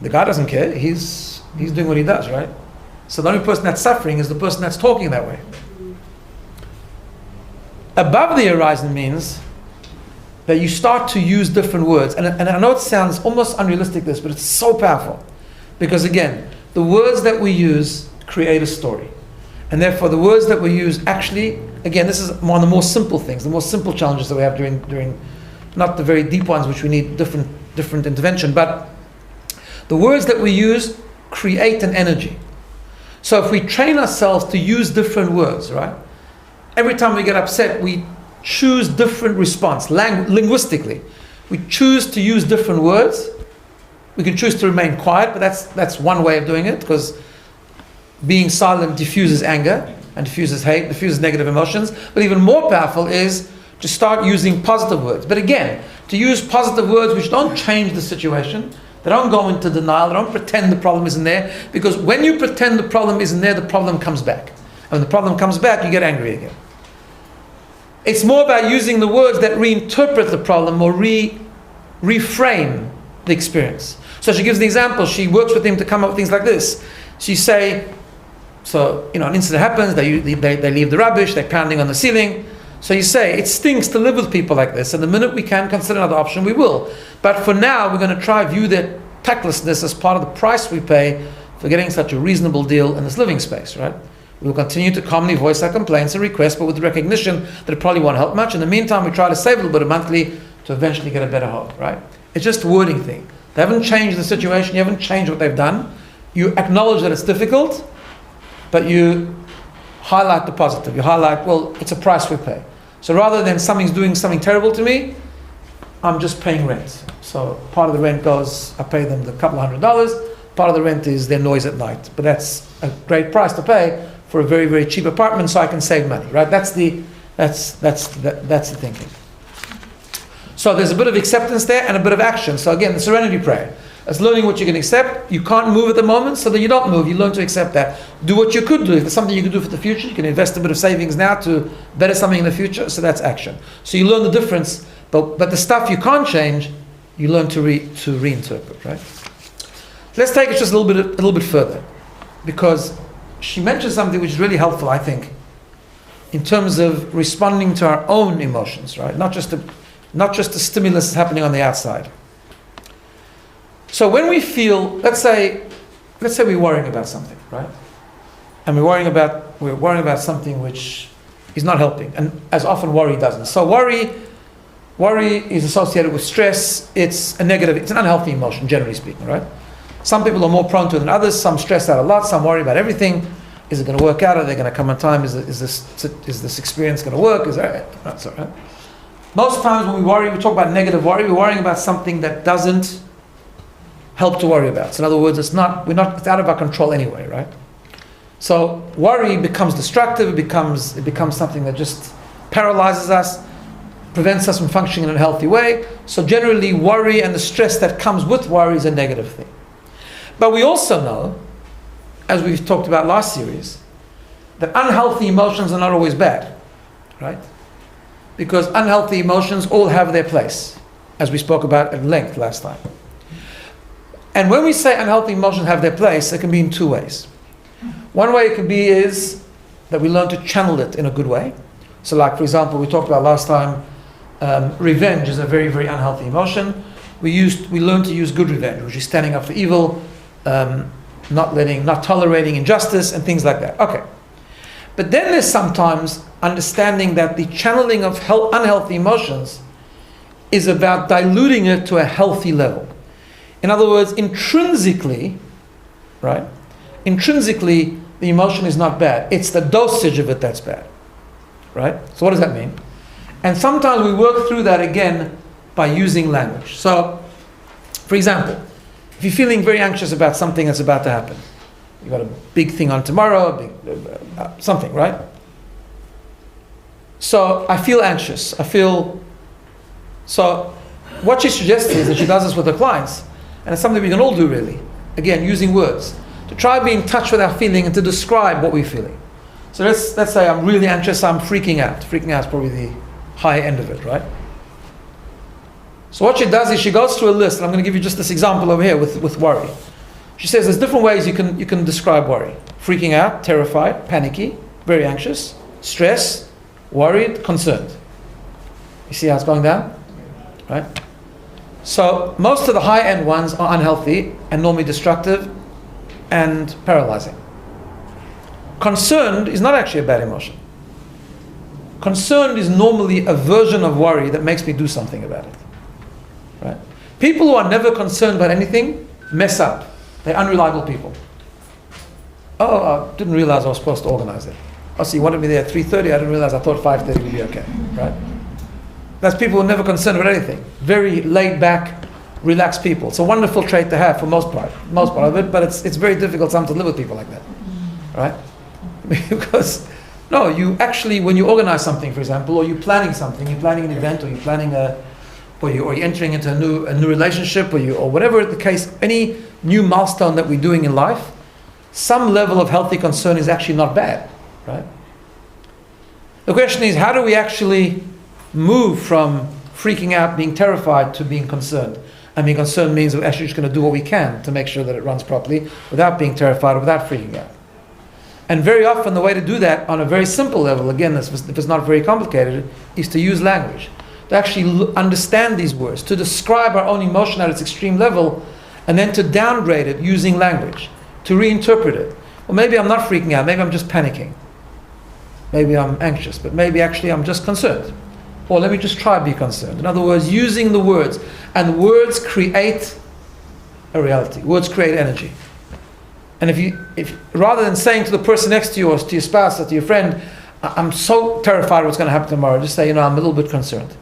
the guy doesn't care. He's doing what he does, right? So the only person that's suffering is the person that's talking that way. Above the horizon means that you start to use different words. And I know it sounds almost unrealistic this, but it's so powerful. Because again, the words that we use create a story. And therefore the words that we use actually, again, this is one of the more simple things, the more simple challenges that we have during not the very deep ones which we need different intervention, but the words that we use create an energy. So if we train ourselves to use different words, right? Every time we get upset, we choose different response, linguistically. We choose to use different words. We can choose to remain quiet, but that's one way of doing it, because being silent diffuses anger and diffuses hate, diffuses negative emotions. But even more powerful is to start using positive words. But again, to use positive words which don't change the situation, they don't go into denial, they don't pretend the problem isn't there, because when you pretend the problem isn't there, the problem comes back. And when the problem comes back, you get angry again. It's more about using the words that reinterpret the problem or reframe the experience. So she gives the example. She works with him to come up with things like this. She say, so, an incident happens, they leave the rubbish, they're pounding on the ceiling. So you say, it stinks to live with people like this, and the minute we can consider another option, we will. But for now, we're going to try view their tactlessness as part of the price we pay for getting such a reasonable deal in this living space, right? We will continue to calmly voice our complaints and requests, but with the recognition that it probably won't help much. In the meantime, we try to save a little bit of monthly to eventually get a better home, right? It's just a wording thing. They haven't changed the situation, you haven't changed what they've done. You acknowledge that it's difficult, but you highlight the positive. You highlight, well, it's a price we pay. So rather than something's doing something terrible to me, I'm just paying rent. So part of the rent goes, I pay them the couple $100. Part of the rent is their noise at night. But that's a great price to pay for a very, very cheap apartment, so I can save money, right? That's the thinking. So there's a bit of acceptance there and a bit of action. So again, the serenity prayer. It's learning what you can accept. You can't move at the moment, so then you don't move. You learn to accept that. Do what you could do. If there's something you can do for the future, you can invest a bit of savings now to better something in the future. So that's action. So you learn the difference, but the stuff you can't change, you learn to reinterpret, right? Let's take it just a little bit further, because she mentioned something which is really helpful, I think, in terms of responding to our own emotions, right? Not just the stimulus that's happening on the outside. So when we feel, let's say we're worrying about something, right? And we're worrying about something which is not helping, and as often worry doesn't. So worry is associated with stress. It's an unhealthy emotion, generally speaking, right? Some people are more prone to it than others. Some stress out a lot. Some worry about everything. Is it going to work out? Are they going to come on time? Is this experience going to work? That's all right. Most times when we worry, we talk about negative worry. We're worrying about something that doesn't help to worry about. So in other words, it's out of our control anyway, right? So worry becomes destructive. It becomes something that just paralyzes us, prevents us from functioning in a healthy way. So generally, worry and the stress that comes with worry is a negative thing. But we also know, as we've talked about last series, that unhealthy emotions are not always bad, right? Because unhealthy emotions all have their place, as we spoke about at length last time. And when we say unhealthy emotions have their place, it can be in two ways. One way it can be is that we learn to channel it in a good way. So like, for example, we talked about last time, revenge is a very, very unhealthy emotion. We learn to use good revenge, which is standing up for evil, not tolerating injustice and things like that. Okay. But then there's sometimes understanding that the channeling of unhealthy emotions is about diluting it to a healthy level. In other words, intrinsically, right? Intrinsically, the emotion is not bad. It's the dosage of it that's bad, right? So what does that mean? And sometimes we work through that again by using language. So, for example, if you're feeling very anxious about something that's about to happen, you've got a big thing on tomorrow, something, right? So I feel anxious. So what she suggests is that she does this with her clients, and it's something we can all do really. Again, using words. To try to be in touch with our feeling and to describe what we're feeling. So let's say I'm really anxious, I'm freaking out. Freaking out is probably the high end of it, right? So what she does is she goes through a list, and I'm going to give you just this example over here with worry. She says there's different ways you can describe worry. Freaking out, terrified, panicky, very anxious, stressed, worried, concerned. You see how it's going down? Right? So most of the high-end ones are unhealthy and normally destructive and paralyzing. Concerned is not actually a bad emotion. Concerned is normally a version of worry that makes me do something about it. Right? People who are never concerned about anything mess up. They're unreliable people. Oh, I didn't realize I was supposed to organize it. Oh, so you wanted me there at 3:30, I didn't realize, I thought 5:30 would be okay. Right? That's people who are never concerned about anything. Very laid back, relaxed people. It's a wonderful trait to have for most part of it, but it's very difficult sometimes to live with people like that. Right? Because you actually, when you organize something, for example, or you're planning something, you're planning an event, or you're planning or you're entering into a new relationship, or whatever the case, any new milestone that we're doing in life, some level of healthy concern is actually not bad. right? The question is, how do we actually move from freaking out, being terrified, to being concerned? And being concerned means we're actually just going to do what we can to make sure that it runs properly without being terrified or without freaking out. And very often the way to do that on a very simple level, again, if it's not very complicated, is to use language. To actually understand these words, to describe our own emotion at its extreme level, and then to downgrade it using language, to reinterpret it. Well, maybe I'm not freaking out, maybe I'm just panicking. Maybe I'm anxious, but maybe actually I'm just concerned. Or let me just try to be concerned. In other words, using the words. And words create a reality. Words create energy. And if rather than saying to the person next to you, or to your spouse, or to your friend, I'm so terrified of what's going to happen tomorrow, just say, I'm a little bit concerned.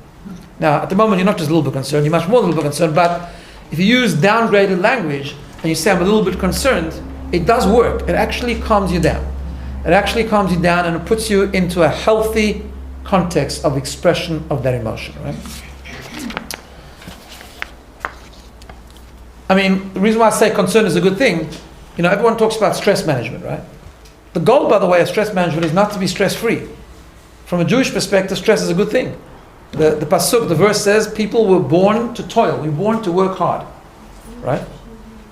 Now, at the moment, you're not just a little bit concerned, you're much more than a little bit concerned, but if you use downgraded language, and you say, I'm a little bit concerned, it does work. It actually calms you down. It actually calms you down, and it puts you into a healthy context of expression of that emotion, right? I mean, the reason why I say concern is a good thing, everyone talks about stress management, right? The goal, by the way, of stress management is not to be stress-free. From a Jewish perspective, stress is a good thing. The pasuk, the verse says, people were born to toil. We're born to work hard, right?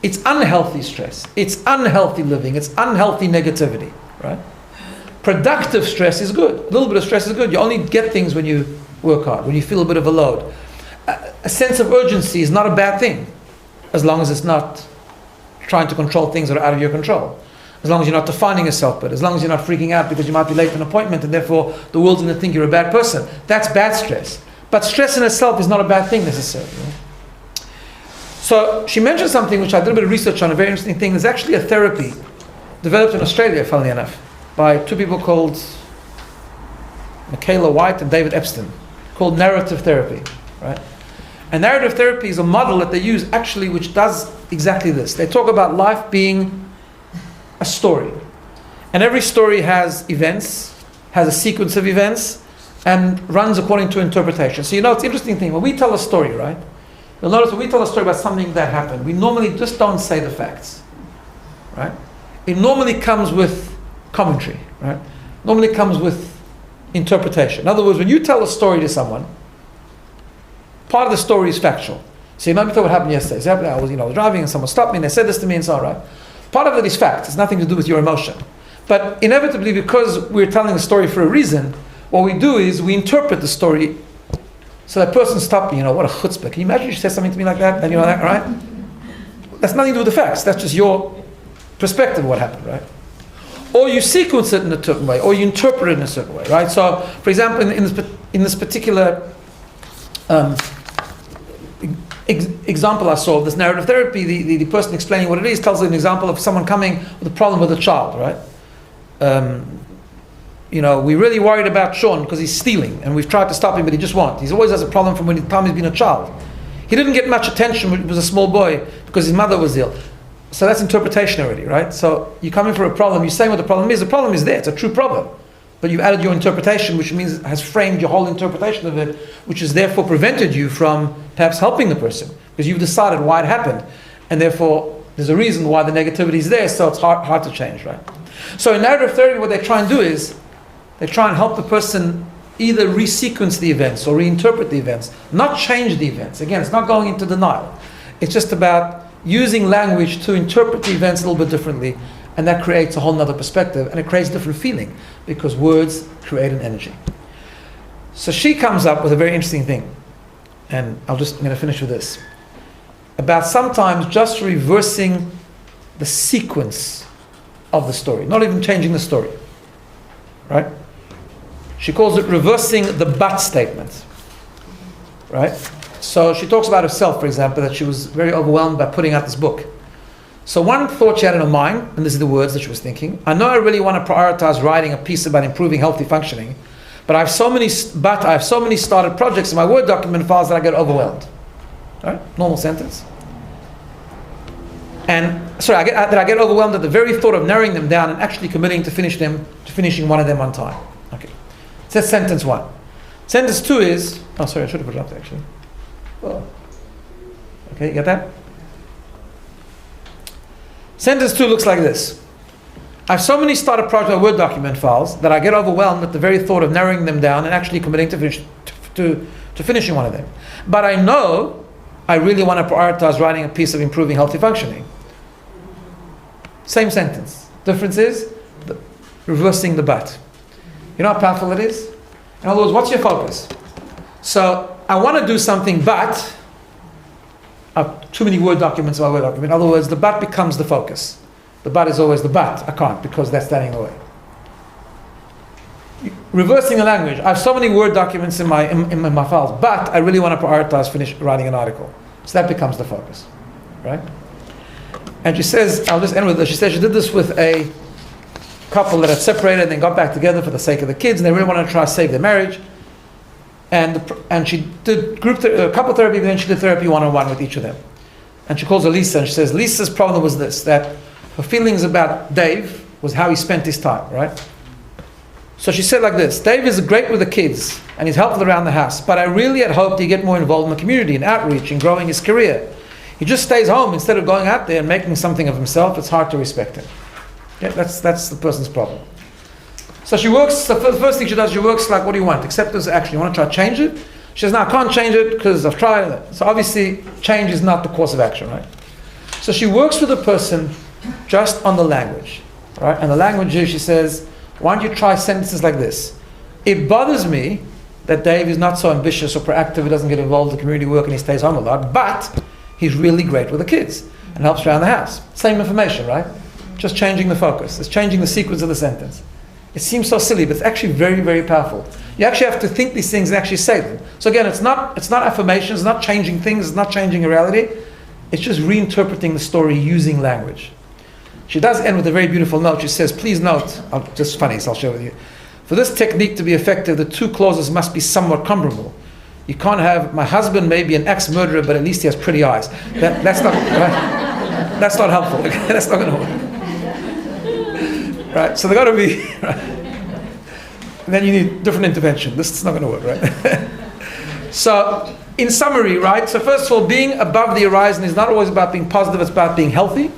It's unhealthy stress. It's unhealthy living. It's unhealthy negativity, right? Productive stress is good. A little bit of stress is good. You only get things when you work hard, when you feel a bit of a load. A sense of urgency is not a bad thing, as long as it's not trying to control things that are out of your control. As long as you're not defining yourself, but as long as you're not freaking out because you might be late for an appointment and therefore the world's going to think you're a bad person. That's bad stress. But stress in itself is not a bad thing necessarily. So she mentioned something which I did a bit of research on, a very interesting thing. There's actually a therapy developed in Australia, funnily enough, by two people called Michaela White and David Epstein, called narrative therapy, right? And narrative therapy is a model that they use actually which does exactly this. They talk about life being a story. And every story has events, has a sequence of events, and runs according to interpretation. So it's an interesting thing. When we tell a story, right? You'll notice when we tell a story about something that happened, we normally just don't say the facts, right? It normally comes with commentary, right? Normally comes with interpretation. In other words, when you tell a story to someone, part of the story is factual. So let me tell what happened yesterday. So I was driving and someone stopped me and they said this to me and so on, right? Part of it is fact. It's nothing to do with your emotion. But inevitably, because we're telling a story for a reason, what we do is we interpret the story. So that person stopped me, what a chutzpah. Can you imagine you said something to me like that? And that, right? That's nothing to do with the facts. That's just your perspective of what happened, right? Or you sequence it in a certain way, or you interpret it in a certain way, right? So, for example, in this particular example I saw of this narrative therapy, the person explaining what it is tells an example of someone coming with a problem with a child, right? We're really worried about Sean because he's stealing, and we've tried to stop him, but he just won't. He always has a problem from when the time he's been a child. He didn't get much attention when he was a small boy because his mother was ill. So that's interpretation already, right? So you come in for a problem, you're saying what the problem is there, it's a true problem. But you've added your interpretation, which means it has framed your whole interpretation of it, which has therefore prevented you from perhaps helping the person, because you've decided why it happened. And therefore, there's a reason why the negativity is there, so it's hard to change, right? So in narrative theory, what they try and do is, they try and help the person either resequence the events or reinterpret the events, not change the events. Again, it's not going into denial. It's just about using language to interpret the events a little bit differently, and that creates a whole nother perspective, and it creates a different feeling, because words create an energy. So she comes up with a very interesting thing, and I'm going to finish with this, about sometimes just reversing the sequence of the story, not even changing the story, right? She calls it reversing the but statement, right? So she talks about herself, for example, that she was very overwhelmed by putting out this book. So one thought she had in her mind, and this is the words that she was thinking: I know I really want to prioritize writing a piece about improving healthy functioning, but I have so many started projects in my Word document files that I get overwhelmed. All right? Normal sentence. And I get overwhelmed at the very thought of narrowing them down and actually committing to finishing one of them on time. Okay. That's sentence one. Sentence two is, I should have put it up there actually. Oh. Okay, you get that? Sentence two looks like this: I have so many started project Word document files that I get overwhelmed at the very thought of narrowing them down and actually committing to finishing one of them. But I know I really want to prioritize writing a piece of improving healthy functioning. Same sentence. Difference is reversing the but. You know how powerful it is? In other words, what's your focus? So I want to do something, but I have too many Word documents in my Word document. In other words, the but becomes the focus. The but is always the but. I can't because that's standing in the way. Reversing the language. I have so many Word documents in my files, but I really want to prioritize finish writing an article. So that becomes the focus, right? And she says, I'll just end with this. She says she did this with a couple that had separated and then got back together for the sake of the kids, and they really wanted to try to save their marriage. And she did couple therapy, but then she did therapy one-on-one with each of them. And she calls her Lisa, and she says Lisa's problem was this, that her feelings about Dave was how he spent his time, right? So she said like this, Dave is great with the kids, and he's helpful around the house, but I really had hoped he'd get more involved in the community, in outreach, in growing his career. He just stays home instead of going out there and making something of himself. It's hard to respect him. Yeah, that's the person's problem. So she works, the first thing she does, she works like, what do you want? Acceptance, action. You want to try to change it? She says, no, I can't change it because I've tried it. So obviously, change is not the course of action, right? So she works with a person just on the language, right? And the language is, she says, why don't you try sentences like this? It bothers me that Dave is not so ambitious or proactive, he doesn't get involved in community work and he stays home a lot, but he's really great with the kids and helps around the house. Same information, right? Just changing the focus. It's changing the sequence of the sentence. It seems so silly, but it's actually very, very powerful. You actually have to think these things and actually say them. So again, it's not affirmations, it's not changing things, it's not changing a reality. It's just reinterpreting the story using language. She does end with a very beautiful note. She says, please note, just funny, so I'll share with you. For this technique to be effective, the two clauses must be somewhat comparable. You can't have, my husband may be an ex-murderer, but at least he has pretty eyes. That's not right? That's not helpful. That's not going to work. Right? So they've got to be, right? And then you need different intervention. This is not going to work, right? So, in summary, right? So first of all, being above the horizon is not always about being positive, it's about being healthy.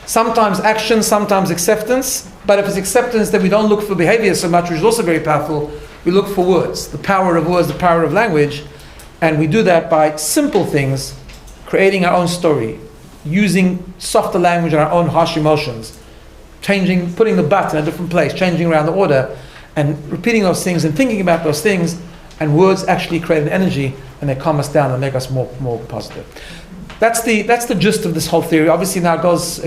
Sometimes action, sometimes acceptance. But if it's acceptance, then we don't look for behavior so much, which is also very powerful. We look for words, the power of words, the power of language. And we do that by simple things, creating our own story, using softer language and our own harsh emotions, changing, putting the but in a different place, changing around the order, and repeating those things and thinking about those things. And words actually create an energy, and they calm us down and make us more positive. That's the gist of this whole theory. Obviously now it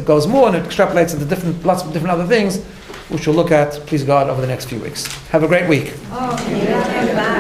goes more and it extrapolates into lots of different other things, which we'll look at, please God, over the next few weeks. Have a great week. Oh, yeah.